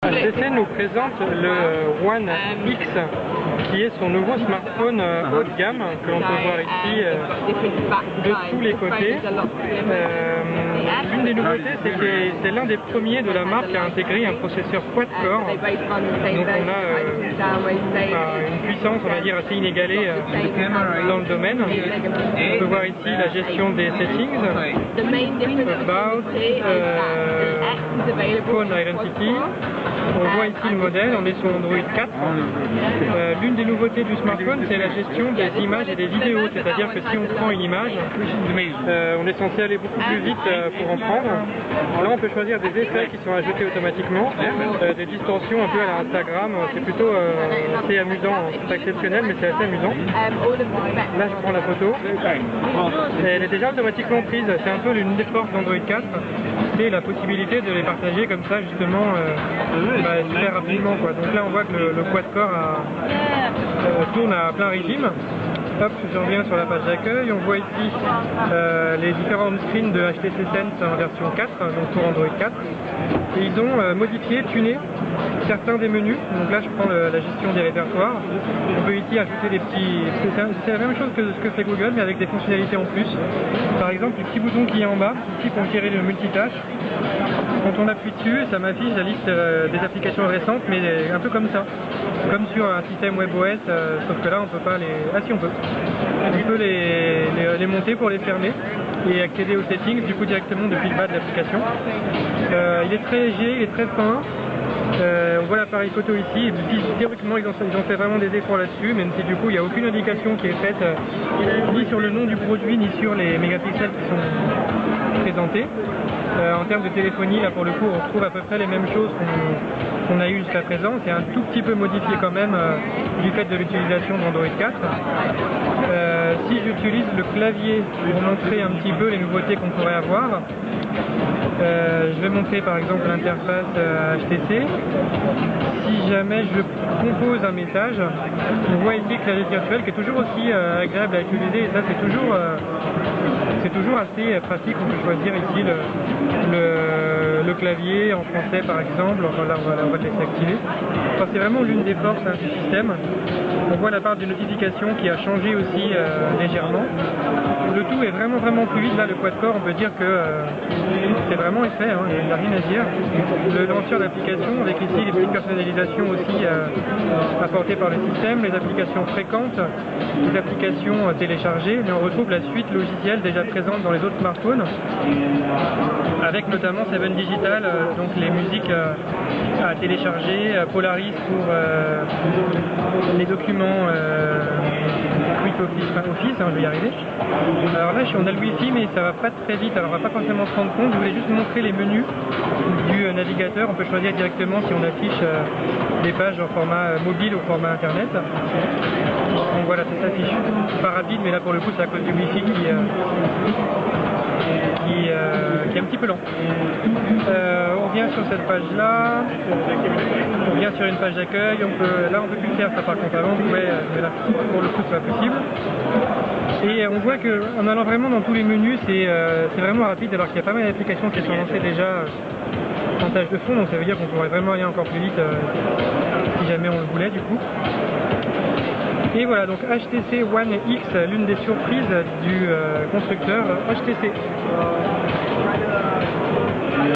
HTC nous présente le One X qui est son nouveau smartphone haut de gamme que l'on peut voir ici de tous les côtés. L'une des nouveautés, c'est que c'est l'un des premiers de la marque à intégrer un processeur quad-core. Donc on a une puissance, on va dire, assez inégalée dans le domaine. On peut voir ici la gestion des settings, About, Phone Identity. On voit ici le modèle, on est sur Android 4. L'une des nouveautés du smartphone, c'est la gestion des images et des vidéos. C'est-à-dire que si on prend une image, on est censé aller beaucoup plus vite pour en prendre. Là, on peut choisir des effets qui sont ajoutés automatiquement, des distorsions un peu à la Instagram. C'est plutôt assez amusant. C'est pas exceptionnel, mais c'est assez amusant. Là, je prends la photo. Elle est déjà automatiquement prise. C'est un peu l'une des forces d'Android 4. C'est la possibilité de les partager comme ça, justement, super rapidement, quoi. Donc là, on voit que le quad-core tourne à plein régime. Hop, je reviens sur la page d'accueil. On voit ici les différents screens de HTC Sense en version 4, donc pour Android 4. Et ils ont modifié, tuné certains des menus. Donc là, je prends la gestion des répertoires. On peut ici ajouter des petits... C'est la même chose que ce que fait Google, mais avec des fonctionnalités en plus. Par exemple, le petit bouton qui est en bas, ici pour tirer le multitâche. Quand on appuie dessus, ça m'affiche la liste des applications récentes, mais un peu comme ça. Comme sur un système WebOS, sauf que là, on peut pas les... Ah si, on peut. On peut les monter pour les fermer et accéder aux settings du coup directement depuis le bas de l'application. Il est très léger, il est très fin. On voit l'appareil photo ici, et théoriquement ils ont fait vraiment des efforts là-dessus, même si du coup il n'y a aucune indication qui est faite ni sur le nom du produit ni sur les mégapixels qui sont présentés. En termes de téléphonie, là pour le coup on retrouve à peu près les mêmes choses qu'on a eu jusqu'à présent. C'est un tout petit peu modifié quand même du fait de l'utilisation d'Android 4. Si j'utilise le clavier pour montrer un petit peu les nouveautés qu'on pourrait avoir, je vais montrer par exemple l'interface HTC. Si jamais je compose un message, on voit ici le clavier virtuel qui est toujours aussi agréable à utiliser, et ça c'est toujours assez pratique. On peut choisir ici le clavier en français par exemple. Enfin, là on va le laisser activer. Enfin, c'est vraiment l'une des forces du système. On voit la part des notifications qui a changé aussi légèrement. Le tout est vraiment plus vite. Là, le quad-core, on peut dire que c'est vraiment effet, hein, il n'y a rien à dire. Le lanceur d'applications, avec ici les petites personnalisations aussi apportées par le système, les applications fréquentes, les applications téléchargées, mais on retrouve la suite logicielle déjà présente dans les autres smartphones, avec notamment 7 Digital, donc les musiques à télécharger, Polaris pour les documents Office, hein, je vais y arriver. Alors là, on a le Wi-Fi, mais ça va pas très vite, alors on va pas forcément se rendre compte. Je voulais juste montrer les menus du navigateur. On peut choisir directement si on affiche des pages en format mobile ou format internet. Donc voilà, ça s'affiche pas rapide, mais là pour le coup, c'est à cause du Wi-Fi qui est un petit peu lent. On vient sur cette page là, on vient sur une page d'accueil, là on peut plus le faire ça par contre, avant on pouvait, mais là pour le coup c'est pas possible. Et on voit qu'en allant vraiment dans tous les menus, c'est vraiment rapide, alors qu'il y a pas mal d'applications qui sont lancées déjà en tâche de fond, donc ça veut dire qu'on pourrait vraiment aller encore plus vite si jamais on le voulait du coup. Et voilà, donc HTC One X, l'une des surprises du constructeur HTC.